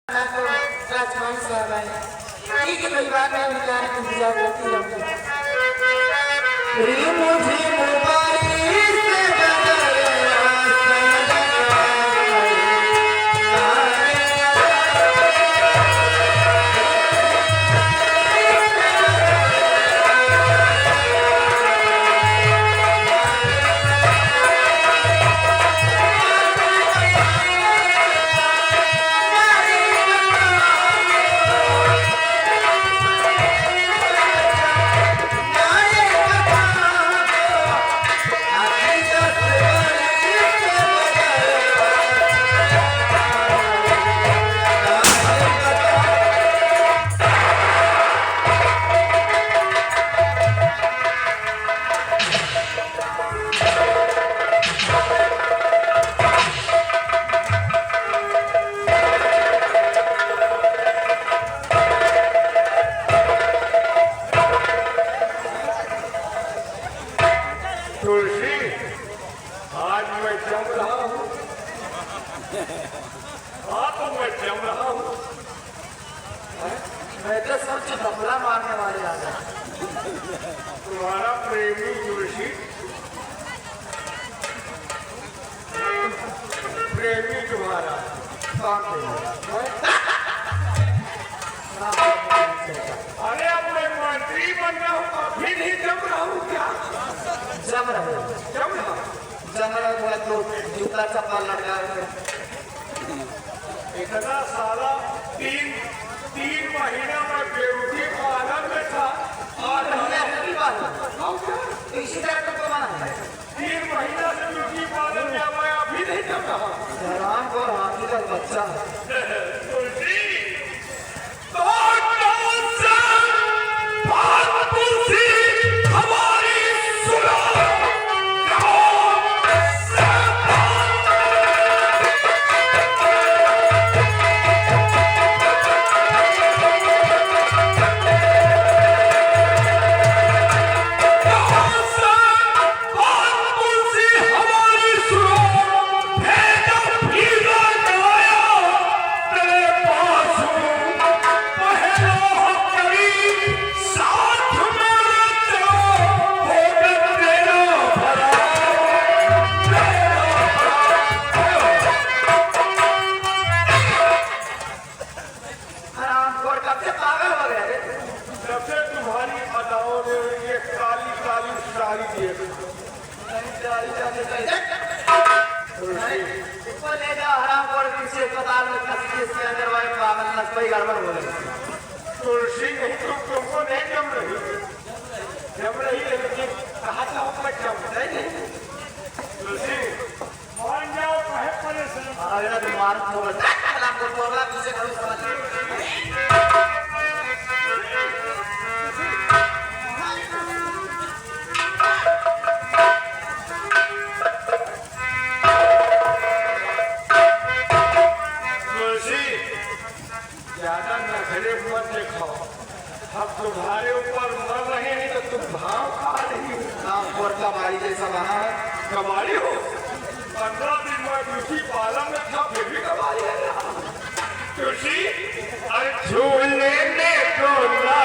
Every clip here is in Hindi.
राजकुमारी साहब आए ठीक है कोई बात नहीं उनका इंतजार करती रहूंगी मैं तो सब धपला मारने वाले आ गए तुम्हारा प्रेमी तुलसी प्रेमी तुम्हारा अरे अब मैं मंत्री बन रहा हूँ अभी नहीं जम रहा हूँ क्या जम रहा तो जूता चप्पल लटका इतना सारा तीन महीना में बेवटी पालन में था और इसी तरह तो मना है 3 महीना से बेवटी पालन में मैं अभी नहीं जम रहा हैरान और हाथी का बच्चा तुलसी तो कौन सा बात तुलसी हमारी सुनो कोई गड़बड़ बोले तुलसी नहीं तुमको नहीं जम रही लेकिन कहा था मैं जम नहीं तुलसी मान जाओ कहे परेशान अरे तुम्हारा आपको बोला तुझे कभी समझ ज्यादा नखरे मत देखो हम तुम्हारे ऊपर मर रहे हैं तो तुम भाव खा रही हो कबाड़ी जैसा बना है कबाड़ी हो 15 दिन में ब्यूटी पार्लर में था फिर भी कबाड़ी है तुलसी अरे झूलने को ना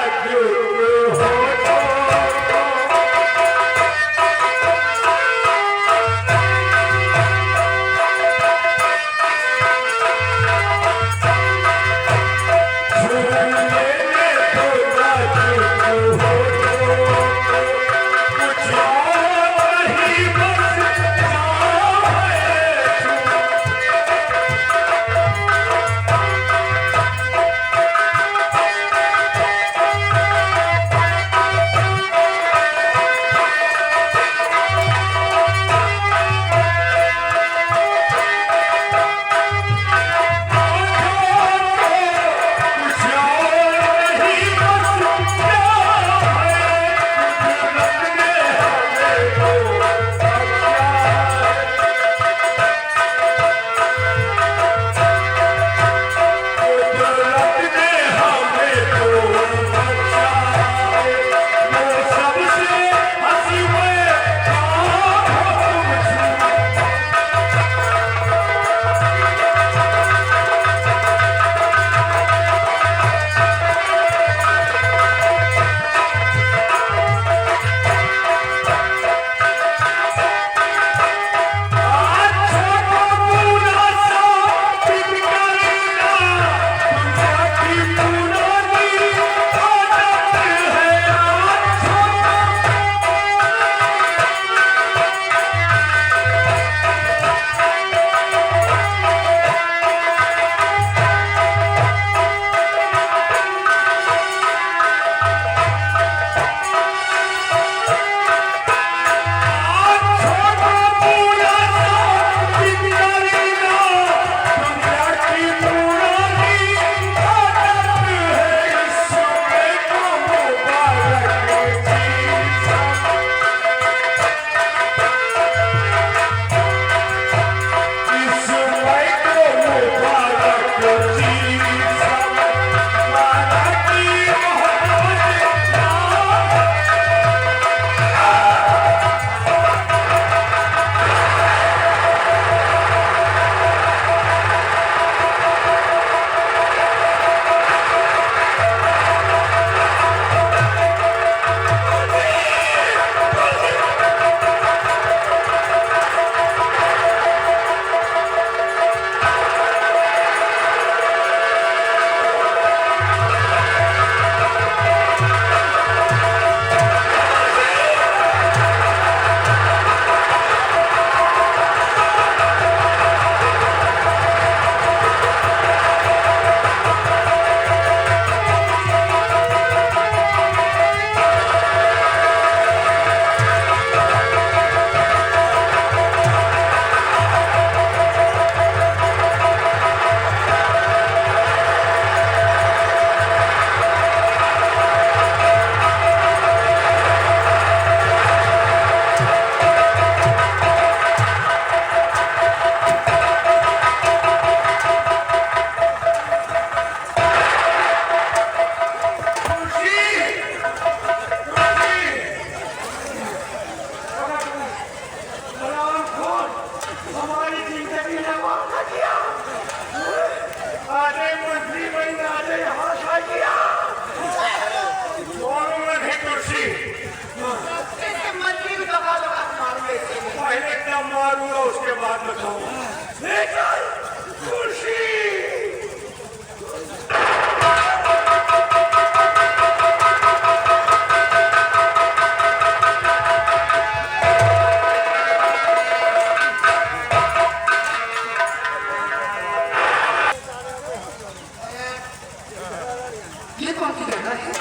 ये कौन सी जगह है?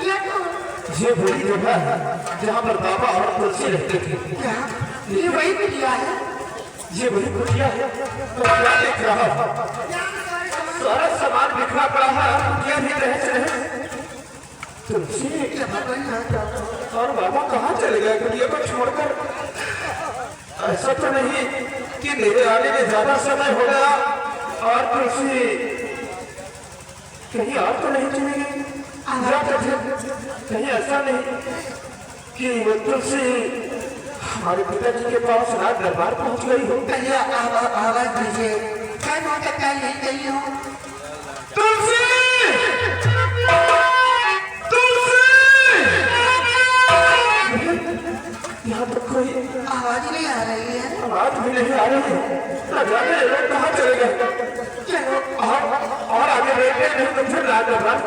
ये तो ये वही जगह है जहाँ पर बाबा और तुलसी रहते थे। क्या ये वही कुटिया है? ये वही कुटिया है। तो क्या देख रहा हो? सारा सामान बिखरा पड़ा है, कुटिया भी रह रहे। तुलसी और बाबा कहाँ चले गए कुटिया को छोड़कर? ऐसा तो नहीं कि मेरे आने में ज्यादा समय हो गया और तुलसी कहीं और तो नहीं चली गई? कहीं ऐसा नहीं कि वो तुलसी हमारे पिताजी के पास रात दरबार पहुंच गई हो? कहिए आवाज दीजिए, क्या हो सकता है? यही कही हो। तुलसी! तुलसी! यहाँ तो कोई आवाज नहीं आ रही है। आवाज भी नहीं आ रही है। न जाने ये लोग कहाँ चले गए। चलो और आगे बैठे नहीं तो फिर रात दरबार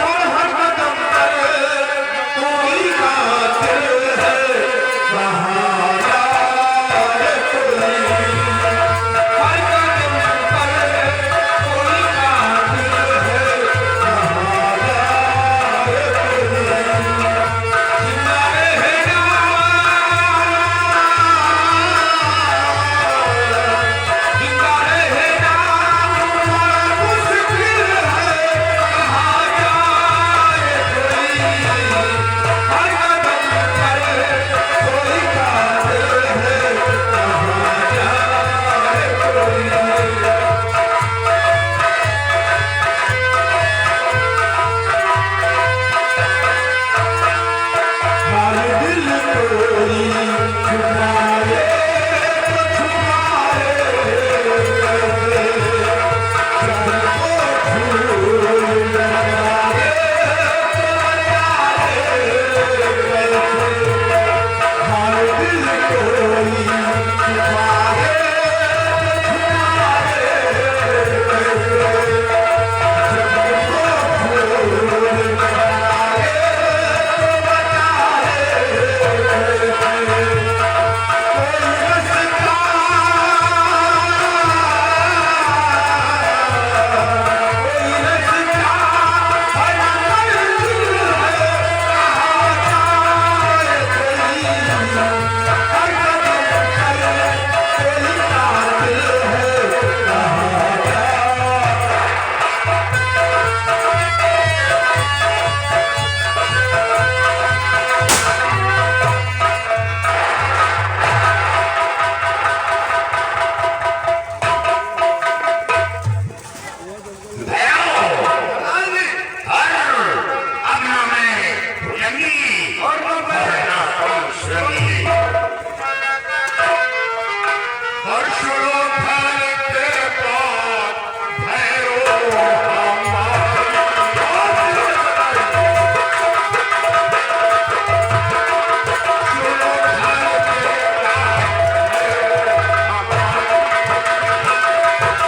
और हर कदम पर कोई कातिल है, सहारा है कोई। हर कदम पर कोई कातिल है, सहारा है कोई। जिंदा रहेगा, जिंदा रहेगा, मुश्किल है, कहाँ जाए कोई। हर कदम पर कोई कातिल है, कहाँ जाए कोई। हाल दिल कोई छुपाए तो छुपाए, जब वो फूल लगाए तो लगाए कैसे। हाल दिल कोई छुपाए तो छुपाए कैसे, जब वो फूल लगाए तो लगाए कैसे। कोई रस्ता, कोई रस्ता, हर मंजिल है, कहाँ जाए कोई।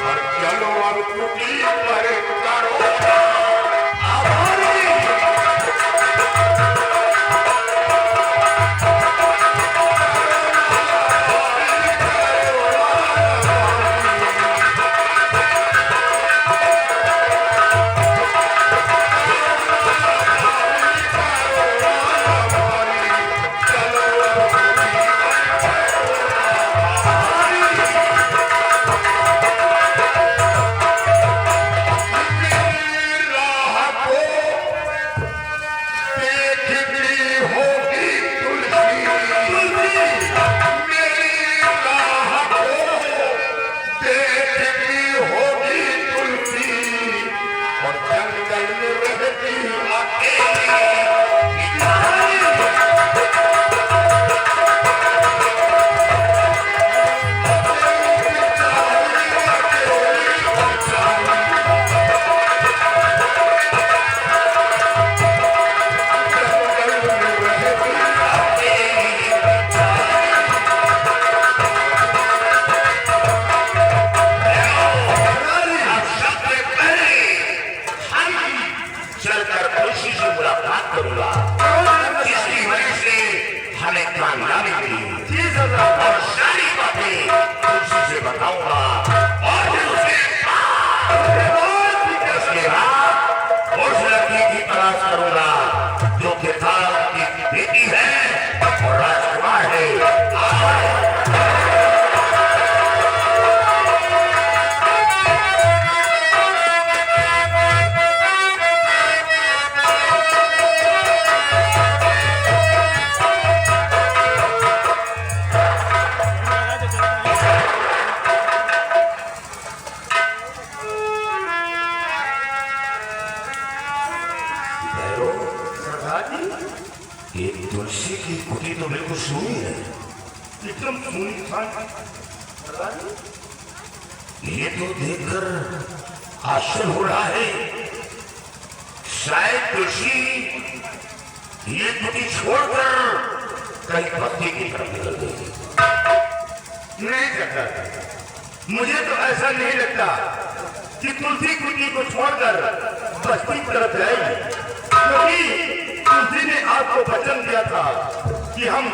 हर कदम पर कोई कातिल है, कहाँ जाए। चलकर खुशी से मुलाकात करूंगा, जिसकी वजह से हमें कामयाबी मिली और सारी बातें खुशी से बताऊंगा। और फिर उसके बाद उस लड़की की तलाश करूंगा जो किताब की बेटी है और राजकुमार है। एक तुलसी की कुटी तो बिल्कुल सूनी है, एकदम सुनी था। ये तो देखकर आश्चर्य हो रहा है। शायद तुलसी ये कुटी छोड़कर कहीं बस्ती की तरफ निकल गई। नहीं करता, मुझे तो ऐसा नहीं लगता कि तुलसी कुटी को छोड़कर बस्ती की तरफ जाएगी, क्योंकि तुलसी ने आपको वचन दिया था कि हम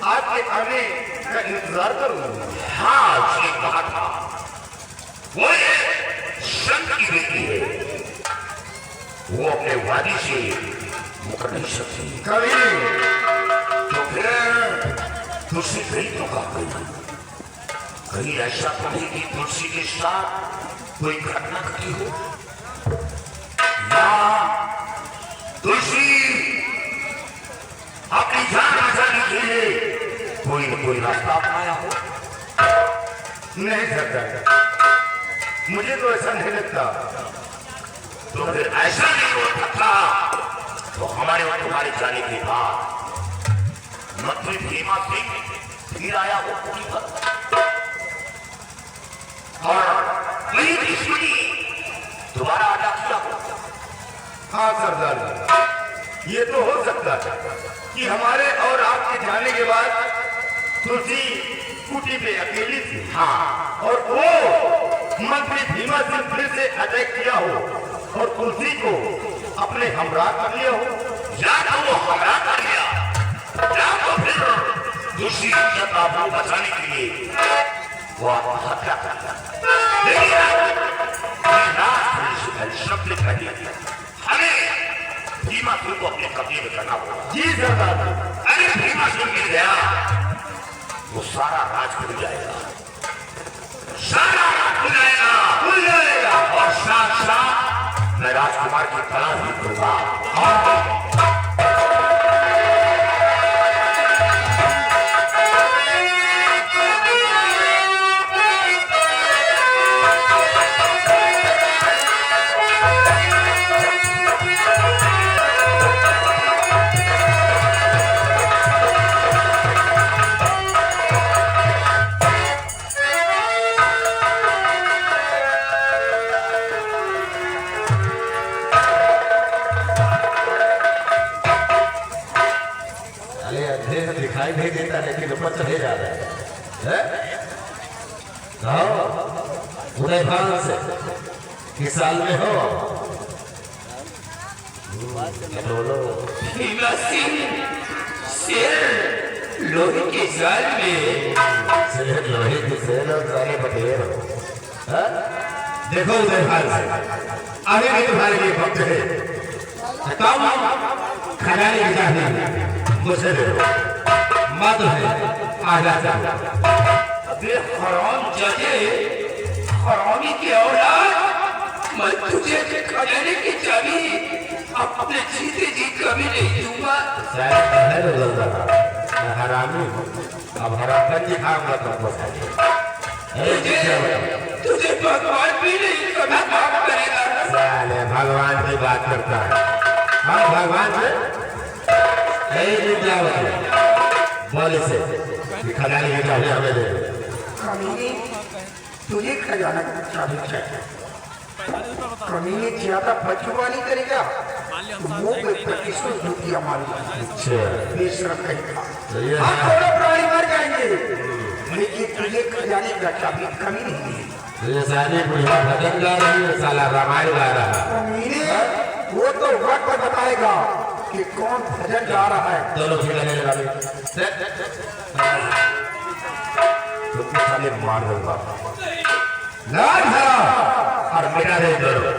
आपके आने का इंतजार करूंगा। हाँ, उसने कहा था वो एक संत की बेटी है, वो अपने वादी से मुकर नहीं सकती। कभी तो फिर तुलसी गई तो कहा गई? कहीं ऐसा तो नहीं कि तुलसी के साथ कोई घटना घटी हो, या तुलसी अपनी जान बचाने के लिए कोई न कोई रास्ता अपनाया हो। नहीं करता, मुझे तो ऐसा नहीं लगता। तो फिर ऐसा नहीं हो सकता तो हमारे वहां तुम्हारे जाने के बाद मंत्री भीमा सिंह फिर आया हो कुटी पर और वही दुश्मनी दोबारा अदा किया हो। हाँ सरदार, ये तो हो सकता है कि हमारे और आपके जाने के बाद तुलसी कुटी पे अकेली थी। हाँ, और वो मंत्री भीमा सिंह फिर से अटैक किया हो और तुलसी को अपने हमराह कर लिया हो। या तो वो हमला कर लिया, या तो फिर दूसरी इज्जत आबरू बचाने के लिए वो आत्महत्या कर लिया। शब्द कह दिया हमें भीमा सिंह को अपने कब्जे में करना होगा। जी सरदार। अरे भीमा सिंह मिल गया वो सारा राज खुल जाएगा, सारा राज खुल जाएगा, खुल जाएगा। और साथ साथ मैं राजकुमार की तलाश भी करूंगा। दिखाई नहीं देता लेकिन ऊपर चले जा रहा है। उदय भान से किस साल में हो? बोलो। भीमा सिंह शेर लोहे के जाल में। शेर लोहे के शेर और सारे बटेर हो। देखो उदय भान से आगे नहीं तुम्हारे लिए भक्त है। खजाने की चाबी मुझे दे दो। मत है आजा जा। अबे हराम जादे, हरामी की औलाद, मैं तुझे खजाने की चाबी अपने जीते जी कभी नहीं दूंगा। हरामी अब हराम जी खाऊंगा तुमको। तुझे भगवान भी नहीं कभी माफ करेगा। साले भगवान की बात करता है। हम भगवान से बोले से खजाने की चाबी हमें दे। कमीने तुझे खजाना की चाबी चाहिए। कमीने ज्यादा बचवानी करेगा वो प्रतिशत रुपया मारेगा। बेशरम कहेगा हम थोड़ा प्राणी मर जाएंगे लेकिन तुझे खजाने का चाबी कमी नहीं है। ये साली बुढ़िया भजन गा रही है, साला रामायण गा रहा। कमीने वो तो वक्त बताएगा कि कौन भजन गा रहा है। दोनों भी लगने लगा तुमको साले मार दूंगा और मिटा दे दोनों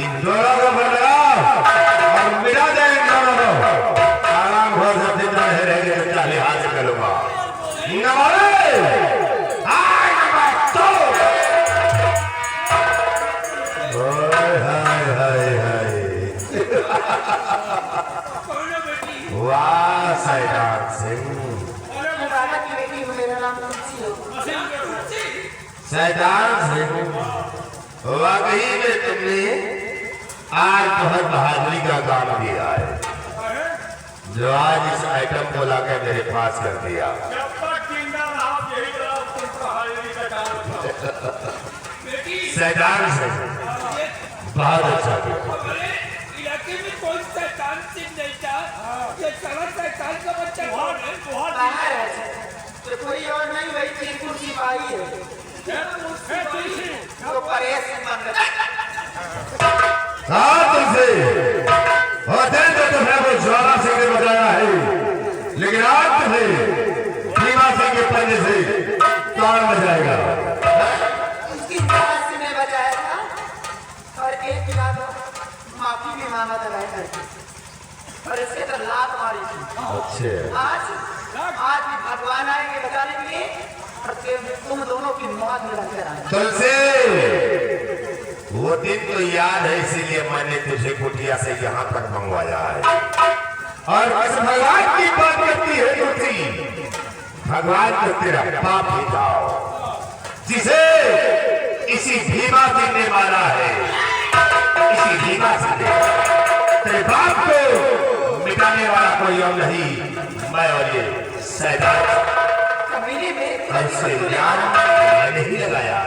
इन दोनों को बनाओ और मिटा दे इन दोनों को। आराम हो सकते रहेंगे तो चाहे हाथ से करूंगा वाह सैदान सिंह सैदान सिंह वाकई में तुमने आज बहुत बहादुरी का काम किया है जो आज इस आइटम को लाकर मेरे पास कर दिया। सैदान सिंह बहुत अच्छा किया। इलाके में कोई शैतान सिंह नहीं था, ये साला शैतान का बच्चा कौन है? बाहर है तो कोई और नहीं, वही तीन कुर्सी पाई है तो परेश बन तुमसे होते तो तुम्हें वो ज्वाला सिंह ने बजाया है, लेकिन आज तुम्हें भीमा सिंह के पंजे से कौन बजाएगा? उसकी आवाज से मैं बजाया था और एक गिला तो माफी भी मांगा था बैठकर और इसके तो लात मारी थी। अच्छा आज भी भगवान आएंगे बचाने के लिए और तुम दोनों की मौत में लग आए। तुलसी वो दिन तो याद है, इसीलिए मैंने तुझे कुटिया से यहाँ तक मंगवाया है। और इस भगवान की बात करती है तुलसी, भगवान तो तेरा बाप ही था जिसे इसी भीमा सिंह ने मारा है। इसी भीमा सिंह ने तेरे बाप को मिटाने वाला कोई और नहीं, मैं और ये सैदान ऐसे ज्ञान मैंने ही लगाया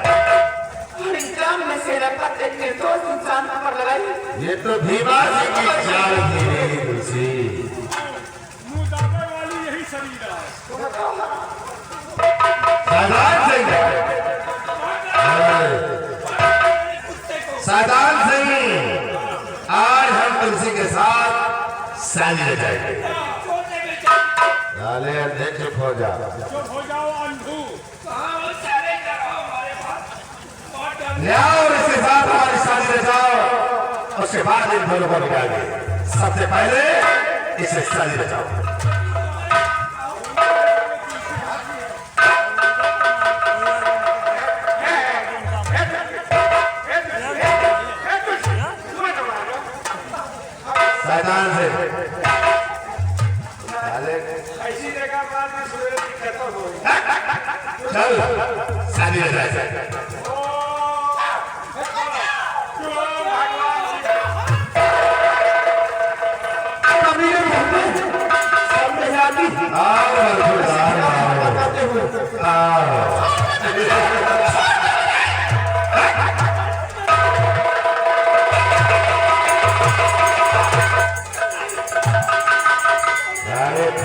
और इंसान में से रखकर एक निर्दोष इंसान पर लगाई। ये तो भीमा सिंह की चाल थी मेरी तुलसी। मुंह दाबे वाली यही शरीर है। सैदान सिंह सैदान सिंह आज हम तुलसी के साथ शादी रचाएंगे। नाले अध्यक्ष चुप हो जा। चुप हो जाओ अंधू। कहाँ वो सारे करो हमारे पास। लियाओ और इसके साथ हमारी शादी रचाओ, उसके बाद इन दोनों को निकालेंगे। सबसे पहले इसे शादी रचाओ। सैदान से ऐसी जगह बाद में सवेरे दिक्कत हो चल शादी रचाए।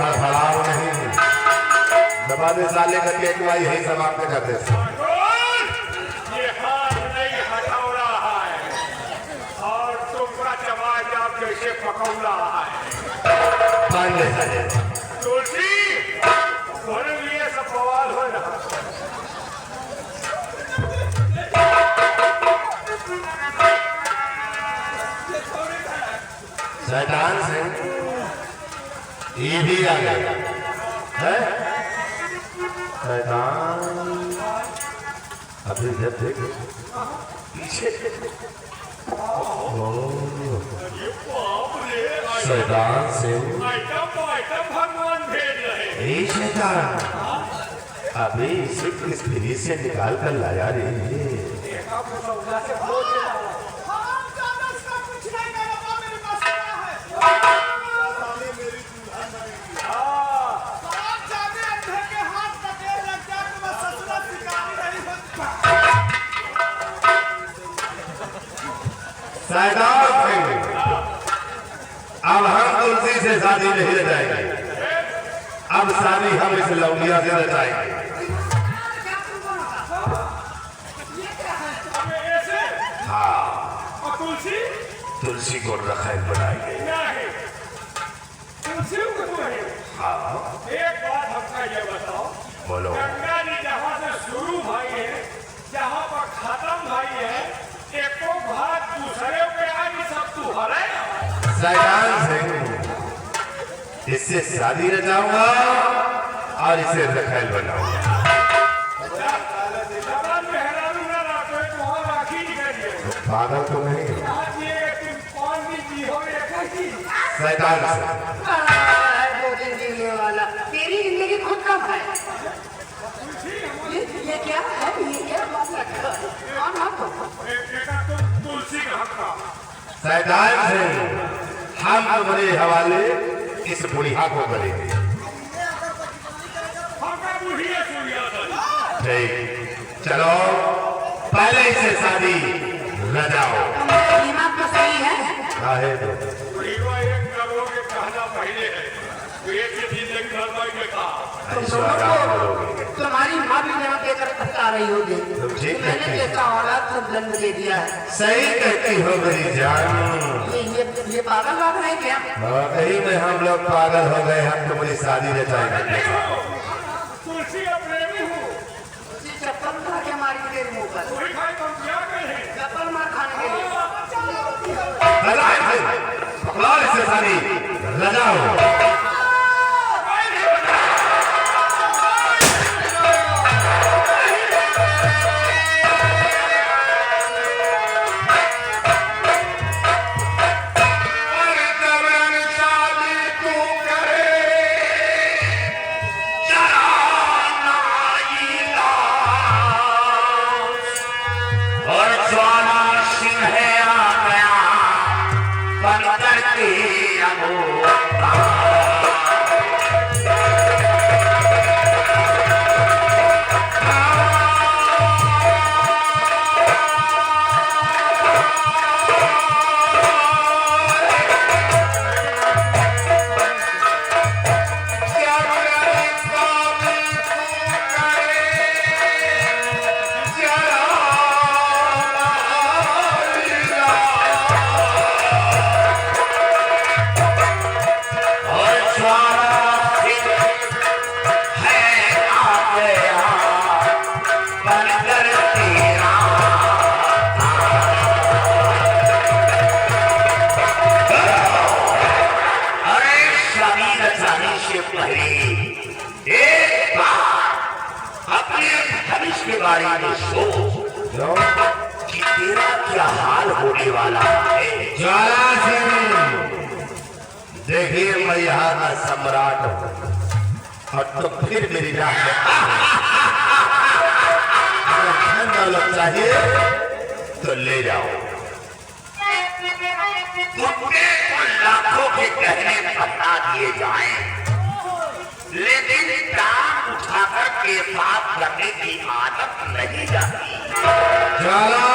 फड़फड़ाओ नहीं, दबा दे साले का केकवा यही समाप्त कर दे। ये हाथ नहीं हटाओ रहा है और तुमका चमाचाप जैसे पकड़ रहा है। मान ले साले। तुलसी तुम्हारे लिए सब बवाल हो रहा। सैदान सिंह ये भी आ गया है। सैदान अभी जब देख पीछे सैदान सिंह भगवान भेज रहे। शैतान अभी सिर्फ इस फ्री से निकाल कर लाया रे। सैदान सिंह अब हम तुलसी से शादी नहीं रचाएंगे, अब शादी हम इस लौंडिया से रचाएंगे। हाँ। और तुलसी को रखैल बनाई गई। नहीं, तुलसी को तो नहीं। हाँ एक बात हमका ये बताओ, बोलो। गंगा जी जहाँ से शुरू भाई है, जहाँ पर खत्म भाई है, एको भाग दूसरे पे आई, सब तू हरे ना। सैदान सिंह, इससे शादी रचाऊंगा और इसे रखैल बनाऊंगा। जबान में हैरानी ना रखो, तो हम राखी नहीं करिए। पागल तो नहीं हो। आज ये तुम 5 दिन जी हो, ये कैसी? सैदान सिंह, दो दिन जीने वाला तेरी जिंदगी खुद का है। ये क्या है? ये क्या बात है? कौन आप हो? बेटा तुम तुलसी का हक का। सैदान सिंह, हम तुम्हारे हवाले इस बुढ़िया को करेंगे। हमका बुढ़िया सुनिया था। ठीक, चलो पहले इसे शादी रचाओ। दिमाग तो सही है। काहे तो बुढ़िया एक करोड़ के कहना पहले है, तो एक ही जिंदगी भर भाई के कहा। ऐसा आराम करोगे। तुम्हारी माँ भी जहाँ देकर थका रही होगी। तुम ठीक मैंने कहती हो। जैसा औलाद को जन्म दे दिया है। सही कहती हो मेरी जान। ये पागल बात है क्या? कहीं में हम लोग पागल हो गए, हम तुम्हारी शादी रचाएंगे। तुलसी का प्रेमी हूँ, उसी चप्पल खा के मारी तेरे मुंह पर। वही खाई तुम क्या करें? चप्पल मार खाने के लिए। सैदान सिंह, पकड़ो इसे शादी रचाओ। कि तेरा क्या हाल होने वाला है। ज्वाला सिंह, देखिए मैं यहाँ का सम्राट हूँ और तुम फिर मेरी राह में अगर धन दौलत चाहिए तो ले जाओ। तुमने तो लाखों के गहने बता दिए जाएं, लेकिन टांग उठाकर के साथ करने की आदत नहीं जाती। चलो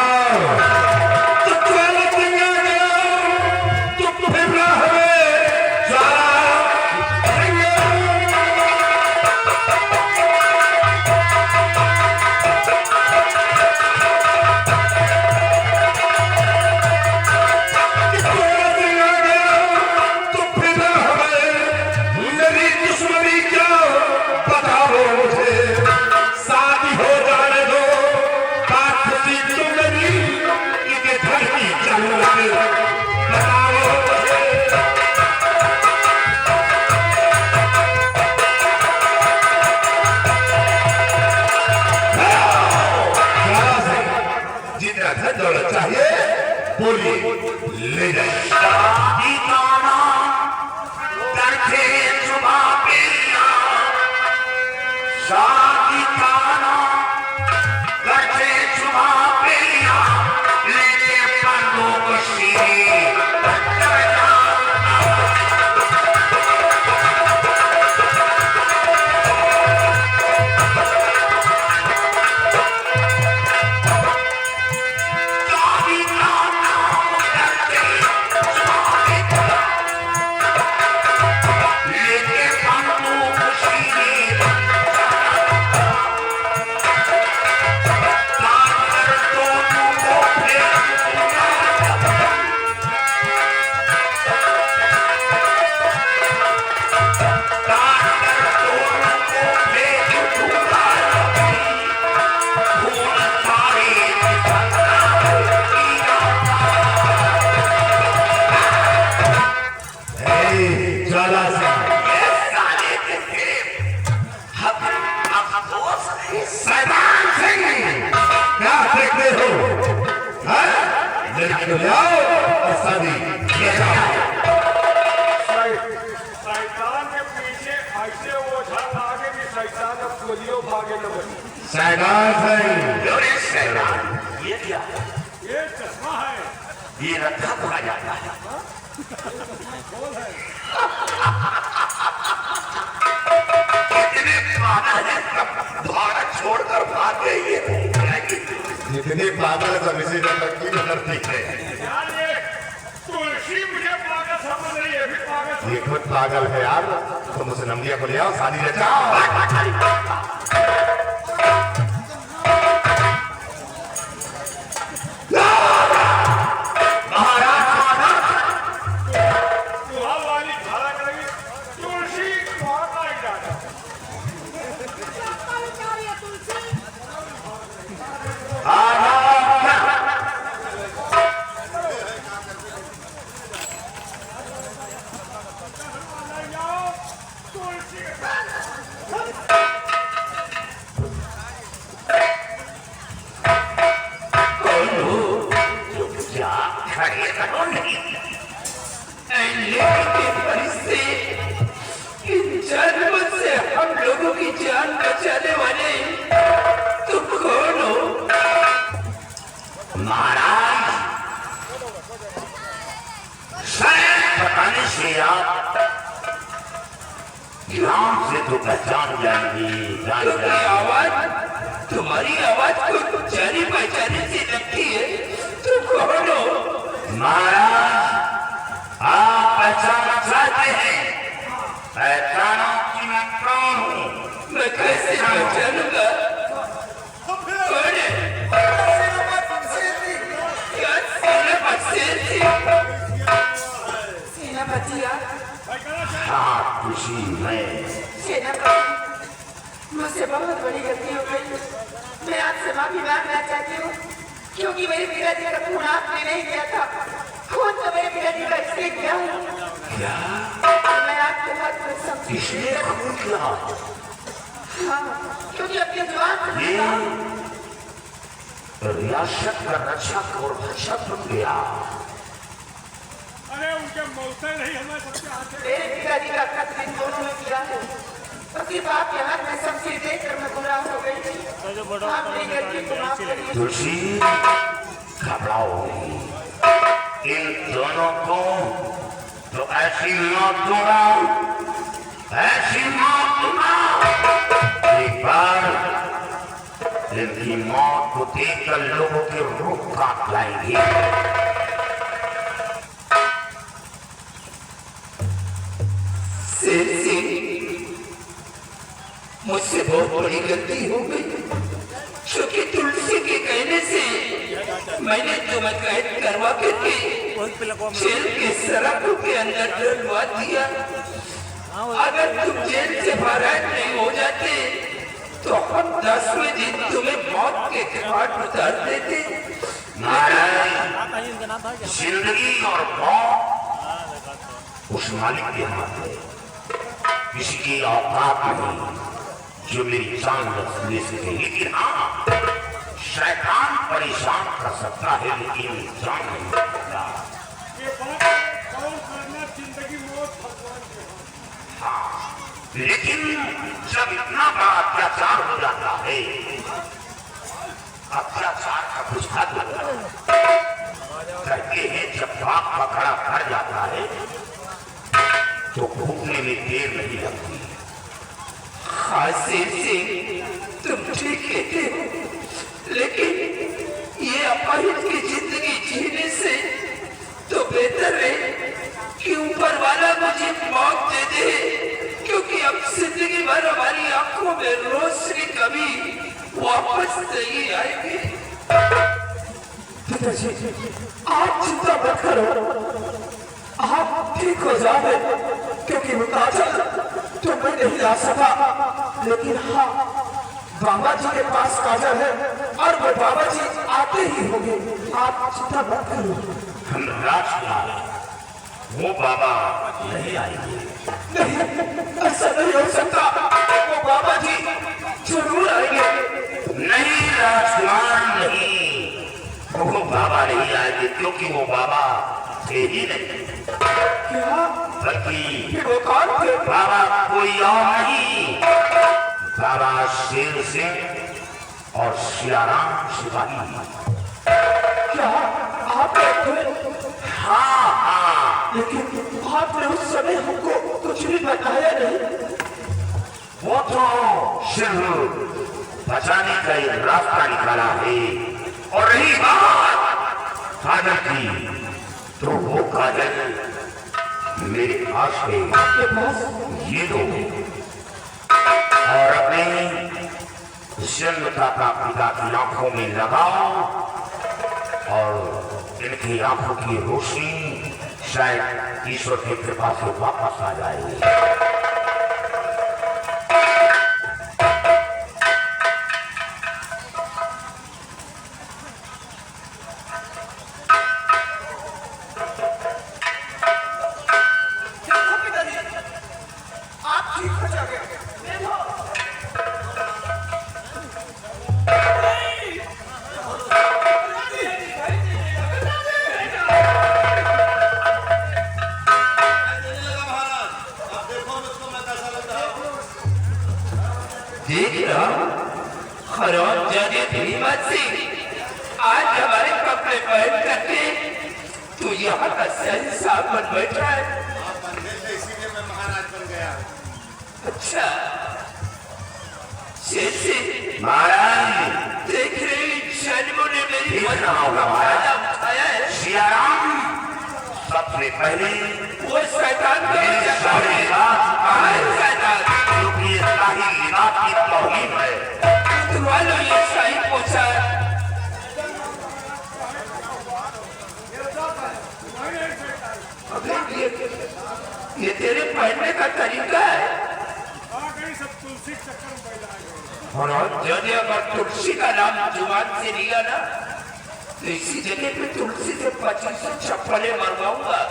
ले जाए। शादी खाना करते सुबह पेलिया लेके पंडों को शीरे को ले आओ और शादी ले जाओ। शैतान के पीछे ऐसे ओझा लागे कि शैतान अब गोलियों भागे न बनी। शैतान सही अरे शैतान, ये क्या? ये चश्मा है। ये रखा कहा जाता है। कितने पागल है, भारत छोड़कर भाग गई है। जितने पागल सब इसी नंबर की करती है। यार ये तुलसी मुझे पागल समझ रही है, भी पागल ये खुद पागल है यार। तुम उसे नंदिया को ले आओ, शादी ले जाओ। तुहार वाली धारा करेगी। तुलसी तुहार का इरादा। ले जाओ तुलसी के साथ। क्या खड़े रहो नहीं। लेकिन के फरिश्ते, इन जानवर से हम लोगों की जान बचाने वाले तुम कौन हो? महाराज, शायद बताने से आप नाम से तो पहचान जाएंगी। आवाज, तुम्हारी आवाज को जाने पहचाने से लगती है। तुम कौन हो? महाराज, आप पहचानना चाहते हैं? पहचानो कि मैं कौन हूँ? मैं कैसे पहचानूंगा? कौन है? क्या सेनापति? हाँ, खुशी में सेनापति, मुझसे बहुत बड़ी गलती हो गई। मैं आपसे माफी मांगना चाहती हूँ, क्योंकि मेरे पिताजी का खून आपने नहीं किया था। खून तो मेरे पिताजी का इसलिए किया है। क्या? मैं आपके हाथ में समझी। इसलिए खून किया? हाँ, क्योंकि अपने जवान ये रियासत का रक्षक और भक्षक बन गया। अरे उनके मौसे नहीं, हमें सबसे आते। मेरे पिताजी का कत्ल इन दोनों ने किया है। तो सिर्फ आपके हाथ में शमशीर देखकर मैं गुमराह हो गई थी। आप मेरी गलती को माफ करिए। तुलसी, घबराओ नहीं। इन दोनों को तो ऐसी मौत दूंगा, ऐसी मौत दूंगा। एक बार इनकी मौत को देखकर लोगों के रूह कांप जाएंगे। मुझसे बहुत बड़ी गलती हो गई, क्योंकि तुलसी के कहने से मैंने तुम्हें कैद करवा करके जेल के सराखों के अंदर डलवा दिया। अगर तुम जेल से फरार नहीं हो जाते तो हम 10वें दिन तुम्हें मौत के घाट उतार देते। जिंदगी और मौत उस मालिक के हाथ है। किसी की औकात नहीं जो मेरी जान ले सके। लेकिन हाँ, शैतान परेशान कर सकता है, लेकिन जान नहीं सकता। ये बात कौन करना, जिंदगी मौत भगवान के। हाँ, लेकिन जब इतना बड़ा अत्याचार हो जाता है, अत्याचार का कुछ हद होता है। कहते हैं जब बाप पकड़ा कर जाता है तो भूखने में देर नहीं लगती। खासियत से तुम ठीक कहते हो, लेकिन ये अपहित की जिंदगी जीने से तो बेहतर है कि ऊपर वाला मुझे मौत दे दे, क्योंकि अब जिंदगी भर हमारी आंखों में रोशनी कभी वापस नहीं आएगी। पिताजी, आप चिंता मत करो, आप ठीक हो जाओगे। क्योंकि मुताबिक तो मैं नहीं ला सका, लेकिन हाँ, बाबा जी के पास काजल है और वो बाबा जी आते ही होंगे। आप चिंता मत करो। हम राजकुमार, वो बाबा नहीं आएंगे। नहीं, ऐसा नहीं हो सकता। वो बाबा जी जरूर आएंगे। नहीं राजकुमार, नहीं। वो बाबा नहीं आएंगे क्योंकि वो बाबा थे ही नहीं, क्या बल्कि फिर वो कौन थे? बाबा कोई और नहीं, बाबा शेर सिंह और सियाराम सिपाही। क्या आप थे? हाँ हाँ, लेकिन आपने उस समय हमको कुछ भी बताया नहीं। वो तो सिर्फ बचाने का एक रास्ता निकाला है। और रही बात काजल की, तो वो काजल मेरे पास है, आपके पास ये लो। और अपने जन्मता का पिता की आंखों में लगाओ और इनकी आंखों की रोशनी शायद ईश्वर की कृपा से वापस आ जाएगी। आप ठीक हो जाओगे। देखिए खरौन जाने हिम्मत सिंह आज हमारे कपड़े पहन करके तू यहाँ का शहंशाह बन बैठा है। इसीलिए मैं महाराज बन गया। अच्छा शेर महाराज देख रहे जन्मों ने मेरी फायदा उठाया है। सियाराम सबसे पहले वो शैतान को क्योंकि ये शाही लिबास की तौहीन है। तुम्हारे ये शाही पोछा है। ये तेरे पढ़ने का तरीका है। यदि अगर तुलसी का नाम जुबान से लिया ना तो इसी जगह पे तुलसी से 25 चप्पलें मरवाऊंगा।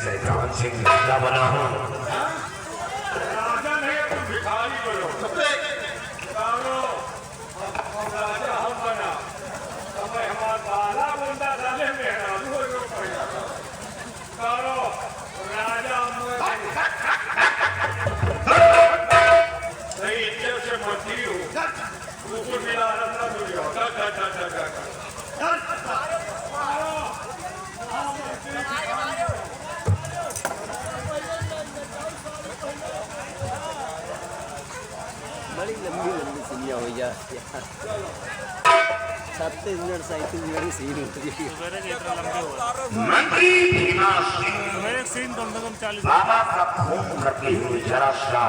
शैतान से राजा बना हूँ। बड़ी लंबी लंबी सीढ़ियाँ हो जाती हैं। 37 मिनट 37 मिनट सीन होती है। मंत्री भीमा सिंह सीन कम से कम 40 बाबा का खून करते हुए जरा सा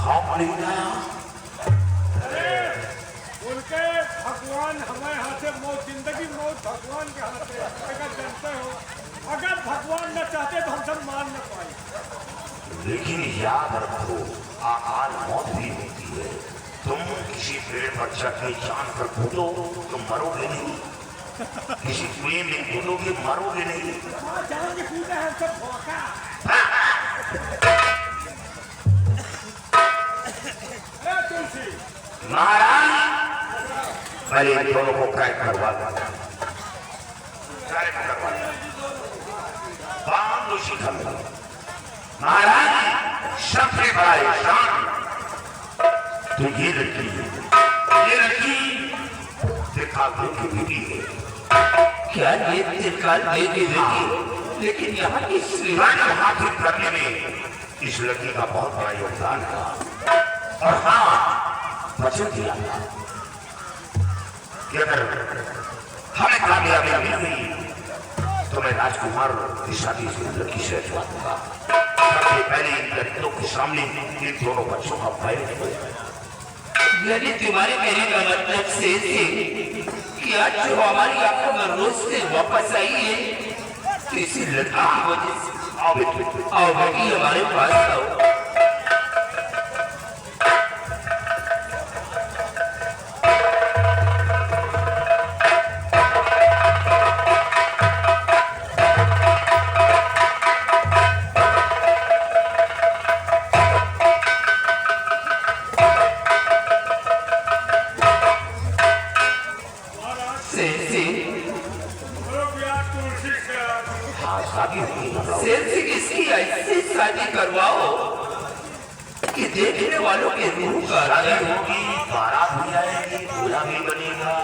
खौफ नहीं आया। उनके भगवान हमारे हाथ है, मौत जिंदगी मौत भगवान के हाथ है। अगर जानते हो अगर भगवान न चाहते तो हम सब मार न पाए। लेकिन याद रखो आकाल मौत भी होती है। तुम किसी पेड़ पर चढ़ के चांद पर कूदो तो मरोगे नहीं, किसी कुएं में कूदोगे मरोगे नहीं। जाओगे कूदे हम सब धोखा। तुलसी महाराज पहले इन दोनों को कैद करवा दो, बांध दो शिखा में। महाराज सबसे बड़ा एहसान तो ये लड़की त्रिकाल देव की बेटी है। क्या ये त्रिकाल देव की बेटी? लेकिन यहाँ की श्रीमान हासिल करने में इस लड़की का बहुत बड़ा योगदान है। और हाँ वचन दिया कि अगर हमें कामयाबी मिल गई तो मैं राजकुमार की शादी से लड़की से रचवा दूंगा। सबसे पहले इन लड़कियों के सामने इन दोनों बच्चों का पैर यानी तुम्हारे कहने का मतलब से कि आज जो हमारी आंखों में रोज से वापस आई है तो इसी लड़की की वजह से आओ बेटी हमारे पास आओ। देखने वालों के रूह का शादी होगी, बारात भी आएगी, दूल्हा भी बनेगा,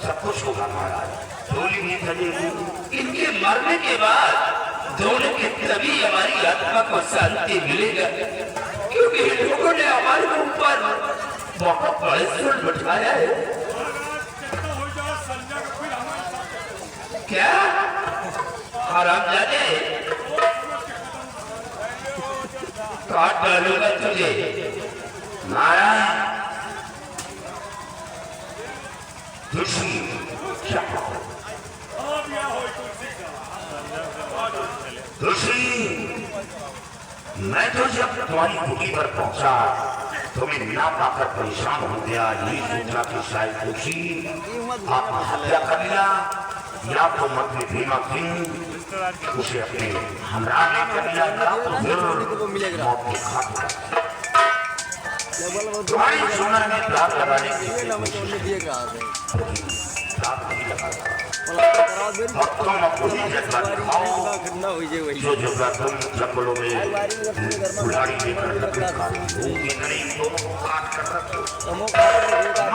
सब कुछ होगा महाराज। डोली भी चलेगी। इनके मरने के बाद दोनों के तभी हमारी आत्मा को शांति मिलेगा, क्योंकि इन लोगों ने हमारे ऊपर बहुत बड़े जुल्म उठाया है। कितना हो जाए संजय का फिर हमारे साथ क्या हरामजादे, काट डालूंगा तुझे। नारायण तुलसी क्या अब यह हो तुलसी का तुलसी, मैं तो जब तुम्हारी कुटी पर पहुंचा तुम्हें ना पाकर परेशान हो गया। यही सोचा कि शायद तुलसी आत्महत्या कर लिया या तो मंत्री भीमा सिंह उसे अपने हमरा ने कर लिया या तो फिर मौत के घाट पर। तुम्हारी सुनर में दाग लगाने की कोशिश दिए कहा दाग नहीं लगा और तुम अपनी जज्बा दिखाओ जो जज्बा तुम जंगलों में बुढ़ाड़ी लेकर लकड़ी काटती हो, इतने इन दोनों को काट कर रखो।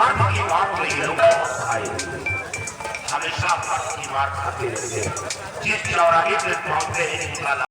मर्द की बात तो ये लोग बहुत खाए हमेशा मर्द की मार खाते रहते हैं। जिस चौराहे पे पहुंचते हैं